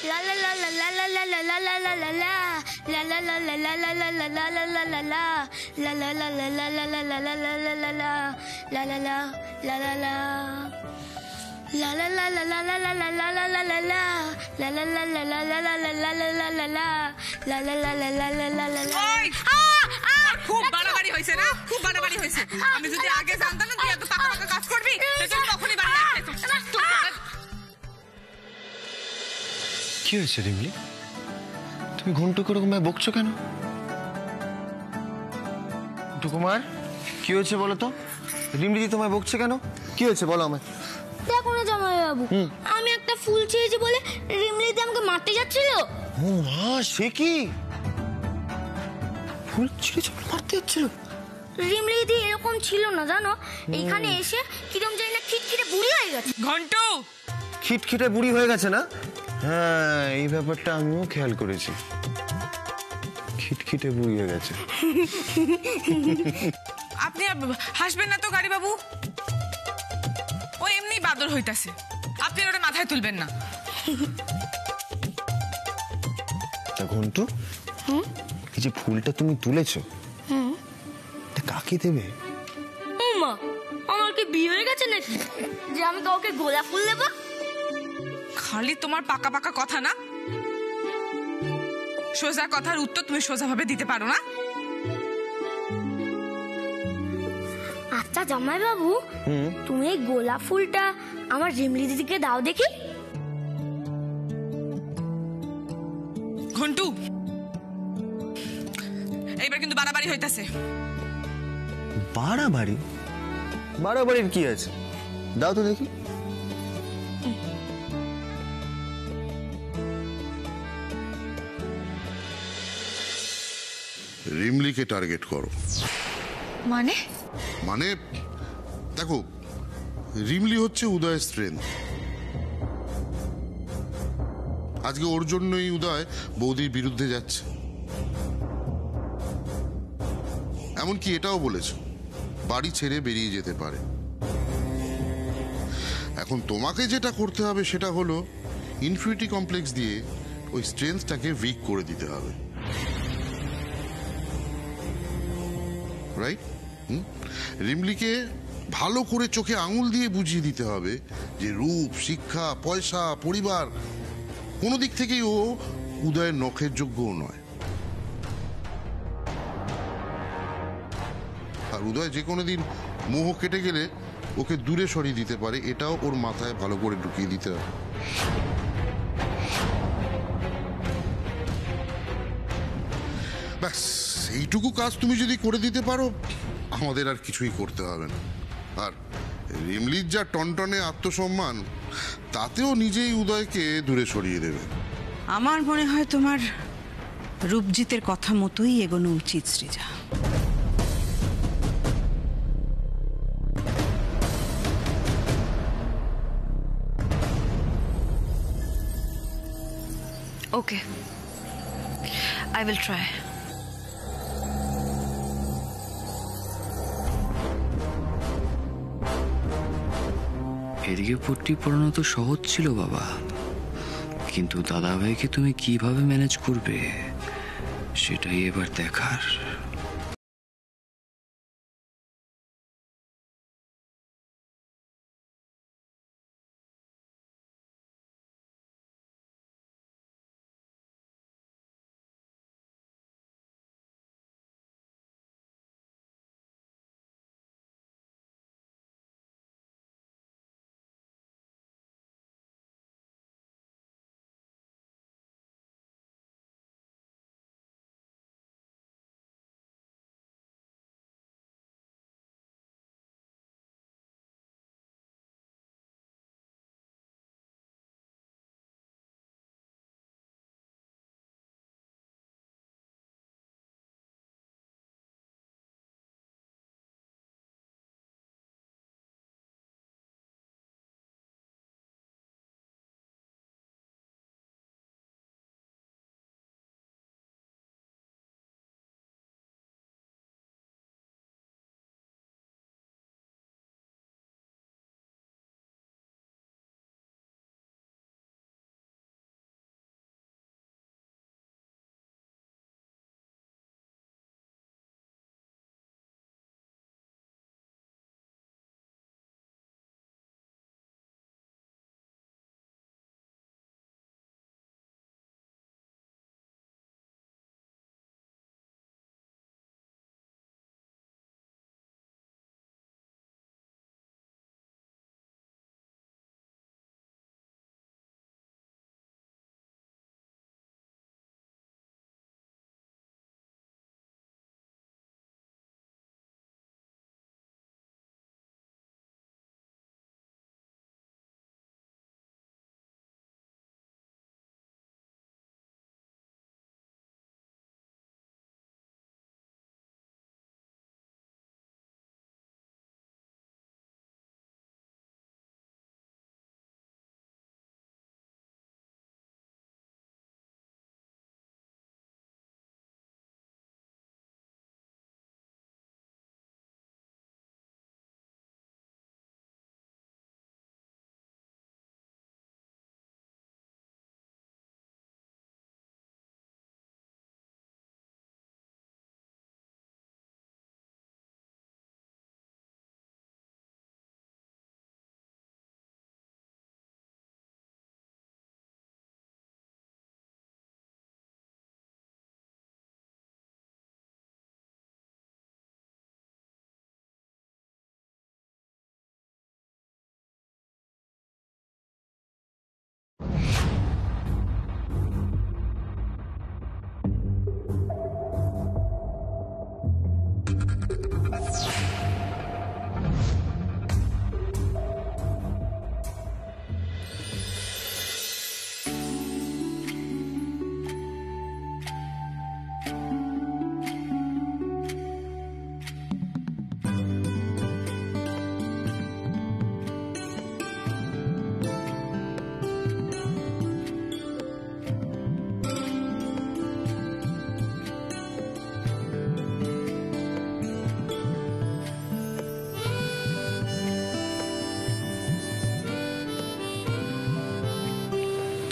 La la la la la la la la la la la la. La la la la la la la la la la la la la. La la la la la la la la la la la la la. La la la la la la. La la la la la la la la la la la la la. La la la la la la la la la la la la la. La la la la la la la la la. খুব বাড়াবাড়ি হয়েছে না, খুব বাড়াবাড়ি হয়েছে। আমি যদি আগে জানতাম না তুই এত পাকা পাকা কাজ করবি তাহলে তখনই বাড়ি আসতাম। কি হয়েছে রিমলি, তুমি ঘন্টুকে ওরকম ভাবে বকছো কেন? কুমার কি হয়েছে বলো তো? রিমলি তোমায় বকছে কেন? কি হয়েছে বলো আমায়। দেখো না জামাই বাবু, আমি একটা ফুল ছিঁড়েছি বলে রিমলিদি আমাকে মারতে যাচ্ছিল। ও মা, সে কি? ফুল ছিঁড়েছে মারতে যাচ্ছিল? রিমলিদি এরকম ছিল না জানো, এখানে এসে কিরম জানি না খিটখিটে বুড়ি হয়ে গেছে। ঘন্টু খিটখিটে বুড়ি হয়ে গেছে না? হ্যাঁ, এই ব্যাপারটা আমিও খেয়াল করেছি, খিটখিটে বুড়ি হয়ে গেছে। আপনি হাসবেন না তো গাড়ি বাবু, ও এমনি বাদর হইতাছে, আপনি ওটা মাথায় তুলবেন না। ঘন্টু, এই যে ফুলটা তুমি তুলেছো, কাকে দেবে? মা, আমার কি বিয়ে হয়ে গেছে নাকি যে আমি কাউকে গোলাপ ফুল দেবো? খালি তোমার পাকা পাকা কথা না, সোজা কথার উত্তর তুমি সোজা ভাবে দিতে পারো না। আচ্ছা জামাই বাবু, তুমি এই গোলাপ ফুলটা আমার রিমলি দিদিকে দাও দেখি। ঘন্টু, এইবার কিন্তু বাড়াবাড়ি হইতাছে। বাড়াবাড়ি? বাড়াবাড়ির কি আছে, দাও তো দেখি। রিমলিকে টার্গেট করো। মানে? মানে দেখো, রিমলি হচ্ছে উদয়ের স্ট্রেংথ। আজকে ওর জন্যই উদয় বৌদির বিরুদ্ধে যাচ্ছে। এমনকি এটাও বলেছে বাড়ি ছেড়ে বেরিয়ে যেতে পারে। এখন তোমাকে যেটা করতে হবে সেটা হলো ইনফিনিটি কমপ্লেক্স দিয়ে ওই স্ট্রেংথটাকে উইক করে দিতে হবে, রাইট? রিমলিকে ভালো করে চোখে আঙুল দিয়ে বুঝিয়ে দিতে হবে যে রূপ, শিক্ষা, পয়সা, পরিবার কোনো দিক থেকেই ও উদয়ের নখের যোগ্যও নয়। আর উদয় যে কোনো দিন মোহ কেটে গেলে ওকে দূরে সরিয়ে দিতে পারে, এটাও ওর মাথায় ভালো করে ঢুকিয়ে দিতে হবে। ব্যাস, এইটুকু কাজ তুমি যদি করে দিতে পারো, আমাদের আর কিছুই করতে হবে না। আর রিমলির যা টনটনে আত্মসম্মান, তাতেও নিজেই উদয়কে দূরে সরিয়ে দেবে। আমার মনে হয় তোমার রূপজিতের কথা মতোই এগোনো উচিত সৃজা। ওকে, আই উইল ট্রাই। এদিকে পট্টি পড়ানো তো সহজ ছিল বাবা, কিন্তু দাদাভাইকে তুমি কিভাবে ম্যানেজ করবে সেটাই এবার দেখার।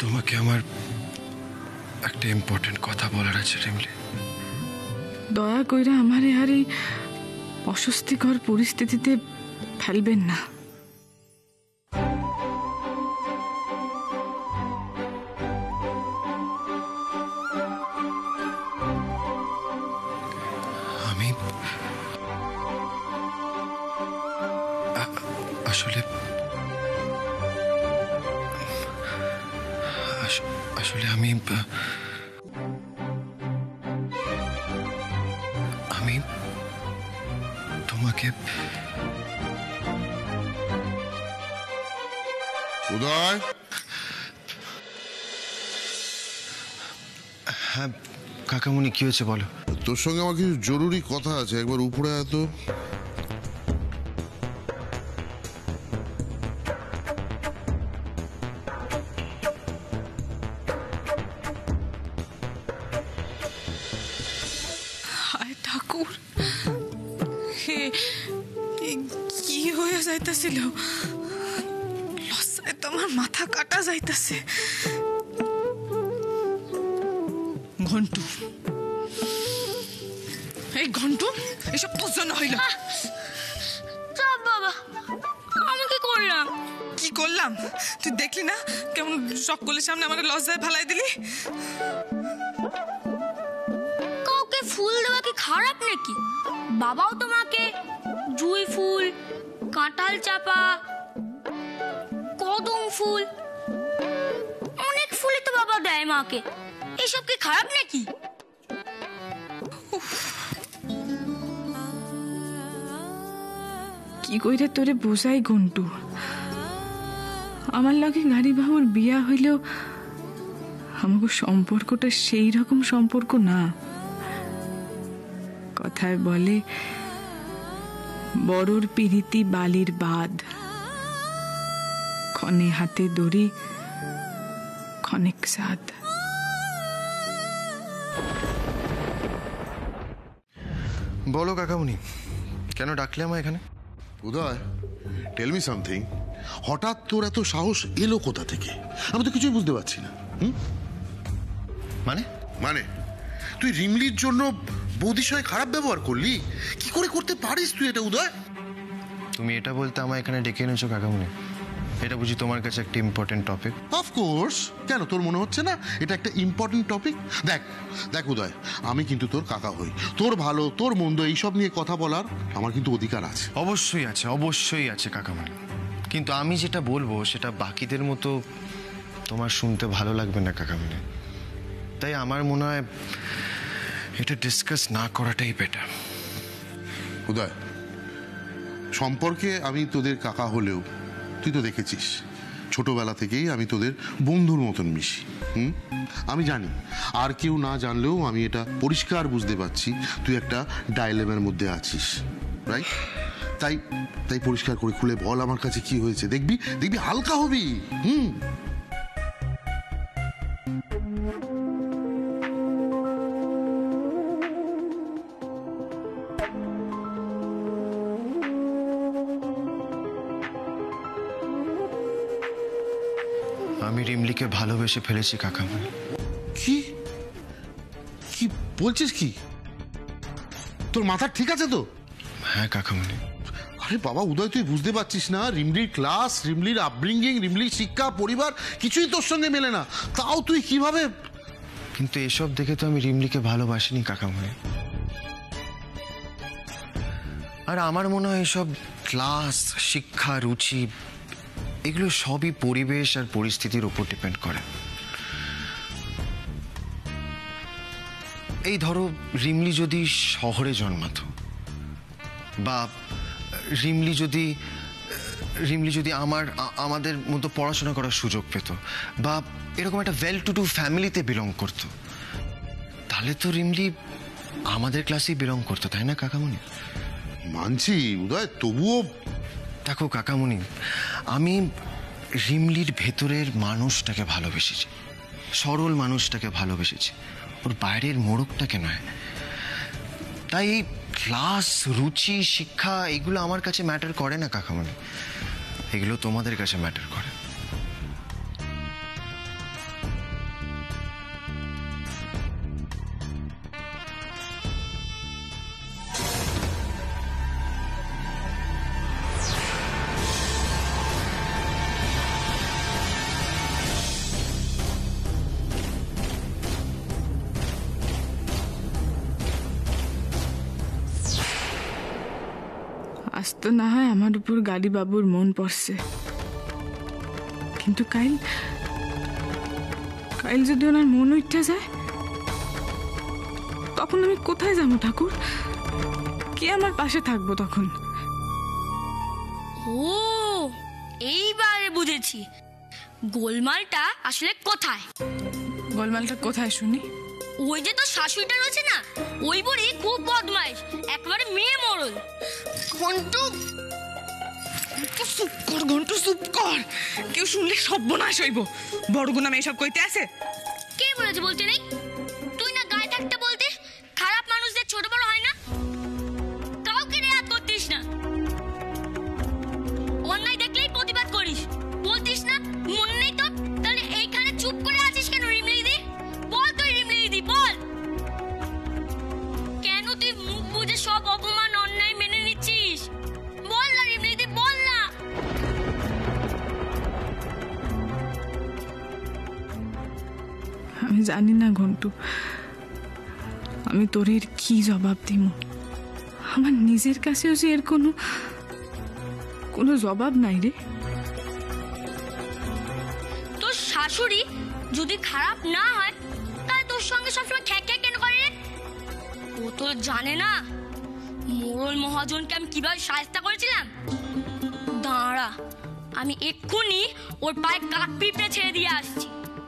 তোমাকে আমার একটা ইম্পর্টেন্ট কথা বলার আছে রিমলি। দয়া কইরা আমারে আর এই অস্বস্তিকর পরিস্থিতিতে ফেলবেন না। আমি আসলে আসলে আমি তোমাকে উদয়, হ্যাঁ কাকামুনি, কি হয়েছে বলো? তোর সঙ্গে আমার কিছু জরুরি কথা আছে, একবার উপরে আয় তো। হায় ঠাকুর, কি হয়ে যাইতেছিল? লজ্জায় তো আমার মাথা কাটা যাইতেছে। ঘন্টু, এই ঘন্টু, এসব তোর জন্য হইল। সব বাবা, আমি কি করলাম? কি করলাম? তুই দেখলি না কেমন সকলের সামনে আমার লজ্জায় ফেলাই দিলি? কাউকে ফুল দেওয়া কি খারাপ নাকি? বাবাও তোমাকে জুঁই ফুল, কাঁঠাল চাপা, কদম ফুল, অনেক ফুলই তো বাবা দেয় মাকে। এসব কি খারাপ নাকি? কি কইরে তোরে বোঝাই ঘন্টু? আমার লাগে গাড়ি বাবুর বিয়া হইলেও আমাকে সম্পর্কটা সেই রকম সম্পর্ক না। কথায় বলে বড়র পিরিতি বালির বাঁধ, ক্ষণে হাতে দড়ি, ক্ষণিক সাদ। বলো কাকামুনি, কেন ডাকলে আমার এখানে? উদয়, টেল মি সামথিং। হঠাৎ তোর এত সাহস এলো কোথা থেকে? আমি তো কিছুই বুঝতে পারছি না। মানে মানে তুই রিমলির জন্য বৌদির সঙ্গে খারাপ ব্যবহার করলি? কি করে করতে পারিস তুই এটা উদয়? তুমি এটা বলতে আমার এখানে ডেকে এনেছো কাকামুনি? এটা বুঝি তোমার কাছে একটা ইম্পর্টেন্ট টপিক? অফকোর্স, কেন তোর মনে হচ্ছে না এটা একটা ইম্পর্টেন্ট টপিক? দেখ দেখ উদয়, আমি কিন্তু তোর কাকা হই। তোর ভালো তোর মন্দ এইসব নিয়ে কথা বলার আমার কিন্তু অধিকার আছে। অবশ্যই আছে, অবশ্যই আছে কাকামুনি, কিন্তু আমি যেটা বলবো সেটা বাকিদের মতো তোমার শুনতে ভালো লাগবে না কাকামুনি। তাই আমার মনে হয় এটা ডিসকাস না করাটাই বেটার। উদয়, সম্পর্কে আমি তোদের কাকা হলেও তুই তো দেখেছিস ছোটবেলা থেকেই আমি তোদের বন্ধুর মতন মিশি। আমি জানি, আর কেউ না জানলেও আমি এটা পরিষ্কার বুঝতে পারছি তুই একটা ডাইলেমের মধ্যে আছিস, রাইট? তাই তাই পরিষ্কার করে খুলে বল আমার কাছে কি হয়েছে। দেখবি দেখবি হালকা হবি। আমি রিমলিকে ভালোবেসে ফেলেছি কাকামুনি। কি কি বলছিস? কি তোর মাথা ঠিক আছে তো? হ্যাঁ কাকামুনি। আরে বাবা উদয়, তুই বুঝতে পারছিস না? রিমলির ক্লাস, রিমলির আপব্রিঙ্গিং, রিমলির শিক্ষা, পরিবার কিছুই তোর সঙ্গে মেলে না, তাও তুই কিভাবে? কিন্তু এসব দেখে তো আমি রিমলিকে ভালোবাসিনি কাকামুনি। আর আমার মনে হয় এসব ক্লাস, শিক্ষা, রুচি এগুলো সবই পরিবেশ আর পরিস্থিতির উপর ডিপেন্ড করে। এই ধরো রিমলি যদি শহরে জন্মাতো, বা রিমলি যদি আমাদের মতো পড়াশোনা করার সুযোগ পেত, বা এরকম একটা ওয়েল টু ডু ফ্যামিলিতে বিলং করতো, তাহলে তো রিমলি আমাদের ক্লাসেই বিলং করতো, তাই না কাকামুনি? মানছি উদয়, তবুও দেখো কাকামুনি, আমি রিমলির ভেতরের মানুষটাকে ভালোবেসেছি, সরল মানুষটাকে ভালোবেসেছি, ওর বাইরের মোড়কটাকে নয়। তাই এই ক্লাস, রুচি, শিক্ষা এগুলো আমার কাছে ম্যাটার করে না কাকামুনি, এগুলো তোমাদের কাছে ম্যাটার করে। তো না হয় আমার উপর গাড়ি বাবুর মন পড়ছে, কিন্তু কাইল যদি ওনার মন উঠতে যায় তখন আমি কোথায় যাবো ঠাকুর? কে আমার পাশে থাকবো তখন? ও এইবারে বুঝেছি গোলমালটা আসলে কোথায়। গোলমালটা কোথায় শুনি? ওই যে তোর শাশুড়িটা রয়েছে না, ওই বুড়ি খুব বদমাইশ, একবারে মেয়ে মরল। ঘন্টু চুপ কর, ঘন্টু চুপ কর, কেউ শুনলে সর্বনাশ হইব। বড় গুনাম এসব কইতে আছে? কে বলেছে বলতে নেই? তুই না গায়ে থাকতে বলতে খারাপ মানুষদের ছোট বড় হয় না, কাউকে রেয়াত করতিস না, অন্যায় দেখলেই প্রতিবাদ করিস, বলতিস না মনে নেই তো? তাহলে এইখানে চুপ করে আছিস কেন রিমলিদি? বল তুই রিমলিদি বল, কেন তুই মুখ বুজে সব অপমান অন্যায় মেনে নিচ্ছিস? বল না রিমলিদি, বল না। আমি জানি না ঘন্টু, আমি তোর এর কি জবাব দিব। আমার নিজের কাছেও যে এর কোনো জবাব নাই রে। তোর শাশুড়ি যদি খারাপ না হয় তাহলে তোর সঙ্গে সবসময় খ্যাক খ্যাক কেন করে রে? ও তো জানে না মোড়ল মহাজনকে আমি কিভাবে সাহায্য করেছিলাম। দাঁড়া, আমি এক্ষুনি ওর পায়ে কাক পিঁপড়ে ছেড়ে দিয়ে আসছি,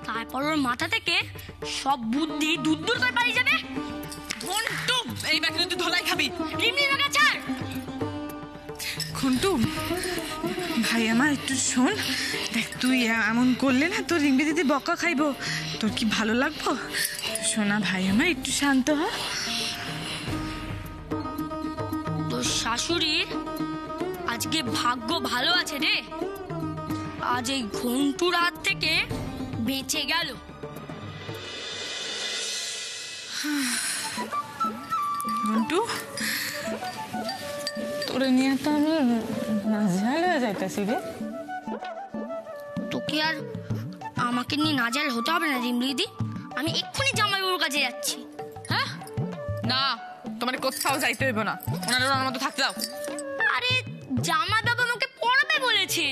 তারপর ওর মাথা থেকে সব বুদ্ধি দূর দূর করে পালিয়ে যাবে। ঘন্টু এইবার কিন্তু তুই ধলাই খাবি। রিমলি লাগা ছাড়। ঘন্টু ভাই আমার একটু শোন, দেখ তুই এমন করলে না তোর রিম্বি দিদি বকা খাইবো, তোর কি ভালো লাগবো? শোনা ভাই আমার, একটু শান্ত হ। তোর শাশুড়ির আজকে ভাগ্য ভালো আছে রে, আজ এই ঘন্টুর হাত থেকে বেঁচে গেল। ঘন্টু তোরে নিয়ে তো আমি নাজেহাল হয়ে যাইতেছি রে। তোকে আর আমাকে নিয়ে নাজাল হতে হবে না রিমলিদি, আমি এক্ষুনি জামাইবাবুর কাছে যাচ্ছি। হ্যাঁ না, তোমার কোথাও যাইতে হইব না, ওনারা ওনার মতো থাকতে দাও। আরে জামাইবাবু আমাকে পড়াবে বলেছে।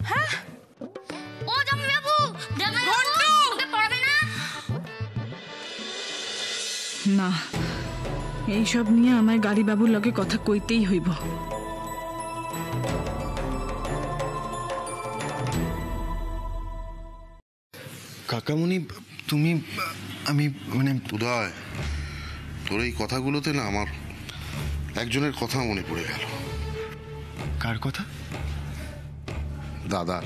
হ্যাঁ ও জামাইবাবু, জামাইবাবু আমাকে পড়াবে না? না, এইসব নিয়ে আমার গাড়ি বাবুর লগে কথা কইতেই হইব। কাকামণি তুমি, আমি মানে উদয়, তোর এই কথাগুলোতে না আমার একজনের কথা মনে পড়ে গেল। কার কথা? দাদার।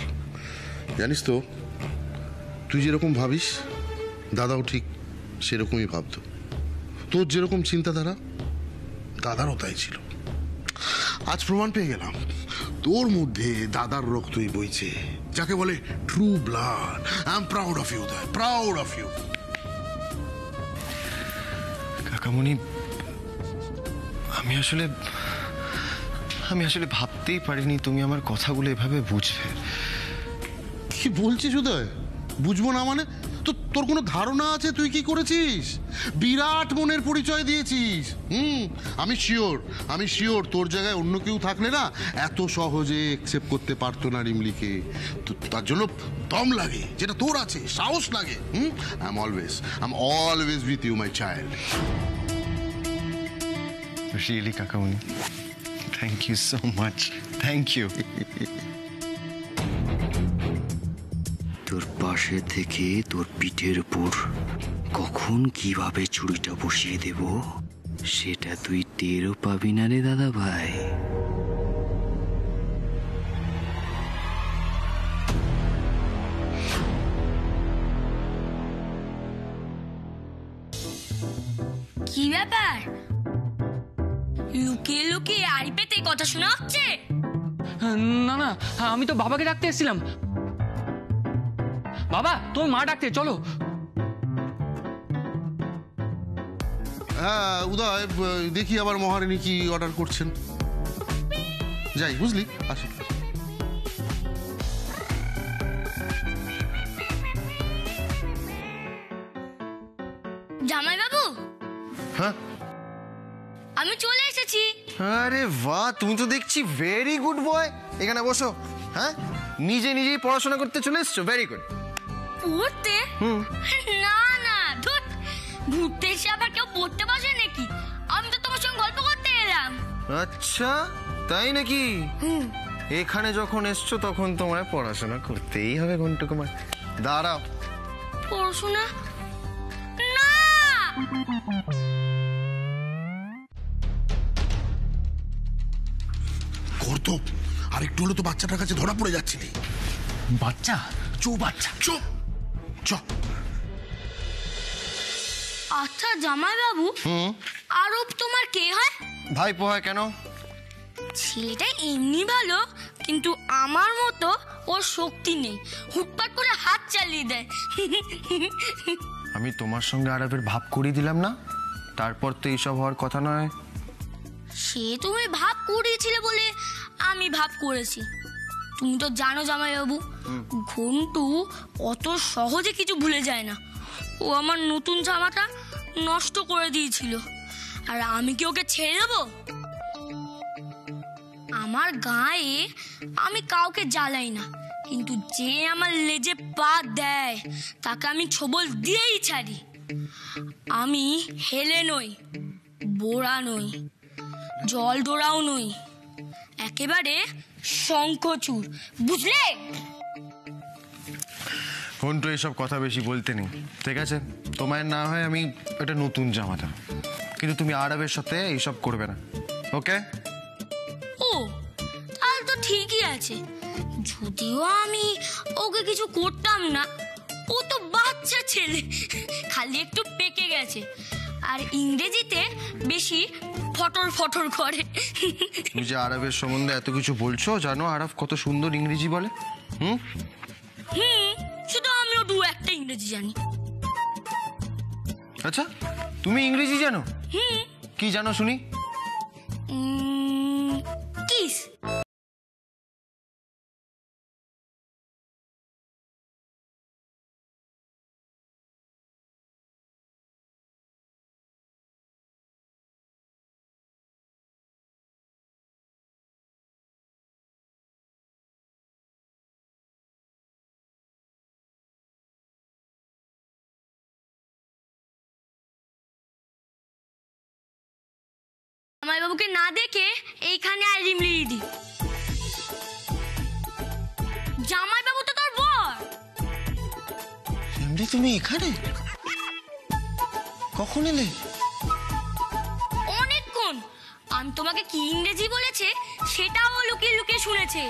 জানিস তো, তুই যেরকম ভাবিস দাদাও ঠিক সেরকমই ভাবতো। তোর যেরকম চিন্তাধারা দাদারও তাই ছিল। আজ প্রমাণ পেয়ে গেলাম তোর মধ্যে দাদার রক্তই বইছে, যাকে বলে true blood. I am proud of you, proud of you. কাকামণি আমি আসলে ভাবতেই পারিনি তুমি আমার কথাগুলো এভাবে বুঝবে। কি বলছিস উদয়? বুঝবো না মানে? তোর কোনো ধারণা আছে তুই কি করেছিস? বিরাট মনের পরিচয় দিয়েছিস। আমি শিওর তোর জায়গায় অন্য কেউ থাকলে না এত সহজে একসেপ্ট করতে পারতো না রিমলিকে। তার জন্য দম লাগে, যেটা তোর আছে, সাহস লাগে। I am always with you my child. Really কাকামণি, thank you so much, thank you. তোর পাশে থেকে তোর পিঠের উপর কখন কিভাবে ছুরিটা বসিয়ে দেব সেটা তুই টেরও পাবি না রে দাদা ভাই। কি ব্যাপার? লুকিয়ে লুকিয়ে আড়ি পেতে কথা শোনা হচ্ছে? না না, আমি তো বাবাকে ডাকতে এসেছিলাম। বাবা, তোর মা ডাকতে, চলো। হ্যাঁ উদয়, দেখি আবার মহারানী কি অর্ডার করছেন। যাই, বুঝলি? আসি। জামাইবাবু, হ্যাঁ আমি চলে এসেছি। আরে বাহ, তুমি তো দেখছি ভেরি গুড বয়। এখানে বসো। হ্যাঁ, নিজেই পড়াশোনা করতে চলে এসছো, ভেরি গুড। পড়তে? না না, ধুর, ঘুরতে এসে আবার কেউ পড়তে বসে নাকি? আমি তো তোমার সঙ্গে গল্প করতে এলাম। আচ্ছা, তাই নাকি? এখানে যখন এসছো তখন তোমায় পড়াশোনা করতেই হবে ঘন্টু কুমার। দাঁড়াও। পড়াশোনা না। করতো আর একটু হলে তো বাচ্চাটার কাছে ধরা পড়ে যাচ্ছিলি। বাচ্চা? বাচ্চা চুপ চ। আচ্ছা জামাই বাবু, আরব তোমার কে হয়? ভাইপো হয়। কেন? ছেলেটা এমনি ভালো, কিন্তু আমার মতো ওর শক্তি নেই, হুটপাট করে হাত চালিয়ে দেয়। আমি তোমার সঙ্গে আরবের ভাব করিয়ে দিলাম না, তারপর তো এইসব হওয়ার কথা নয়। সে তুমি ভাব করিয়েছিলে বলে আমি ভাব করেছি। তুমি তো জানো জামাই বাবু, ঘন্টু অত সহজে কিছু ভুলে যায় না। ও আমার নতুন জামাটা নষ্ট করে দিয়েছিল, আর আমি কি ওকে ছেড়ে দেবো? আমার গায়ে আমি কাউকে জ্বালাই না, কিন্তু যে আমার লেজে পা দেয় তাকে আমি ছোবল দিয়েই ছাড়ি। আমি হেলে নই, বোড়া নই, জল ডোরাও নই, একেবারে শঙ্খচূড়, বুঝলে? ঘন্টু এইসব কথা বেশি বলতে নেই, ঠিক আছে? তোমার না হয় আমি একটা নতুন জামা দেবো, কিন্তু তুমি আরবের সাথে এইসব করবে না, ওকে? ও, তাহলে তো ঠিকই আছে। যদিও আমি ওকে কিছু করতাম না, ও তো বাচ্চা ছেলে, খালি একটু পেকে গেছে, আর ইংরেজিতে বেশি ফটর ফটর করে। তুমি যে আরবের সম্বন্ধে এত কিছু বলছো, জানো আরব কত সুন্দর ইংরেজি বলে? শুধু আমিও দু একটা ইংরেজি জানি। আচ্ছা, তুমি ইংরেজি জানো? কি জানো শুনি? কিস। জামাই বাবুকে না দেখে এইখানে আয় রিমলি দিদি। জামাই বাবু তো তোর বর। রিমলি, তুমি এখানে কখন এলে? অনেকক্ষণ। আমি তোমাকে কি ইংরেজি বলেছে সেটাও লুকিয়ে লুকিয়ে শুনেছে।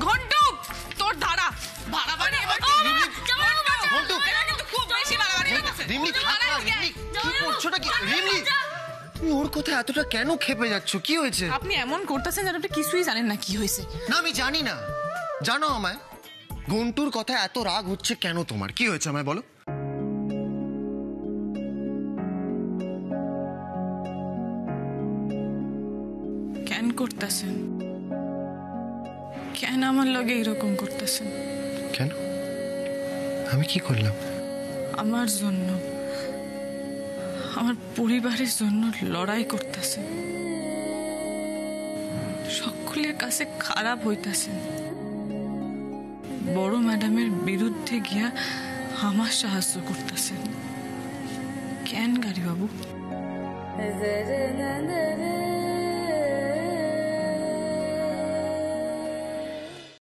ঘন্টু, তোর দাঁড়া। রিমলি, থাক না, রিমলি, কি করছোটা কি? রিমলি, তুমি ওর কথা এতটা কেন খেপে যাচ্ছ? কি হয়েছে? আপনি এমন করতেছেন যেন আপনি কিছুই জানেন না কি হয়েছে। না, আমি জানি না। জানো আমায়, ঘন্টুর কথা এত রাগ হচ্ছে কেন তোমার? কি হয়েছে আমায় বলো। কেন করতেছেন? কেন আমার লগে এরকম করতেছেন? কেন? আমি কি করলাম? আমার জন্য, আমার পরিবারের জন্য লড়াই করতেছেন, সকলের কাছে খারাপ হইতাছেন, বড় ম্যাডামের বিরুদ্ধে গিয়া আমার সাহায্য করতেছেন। কেন গাড়ি বাবু?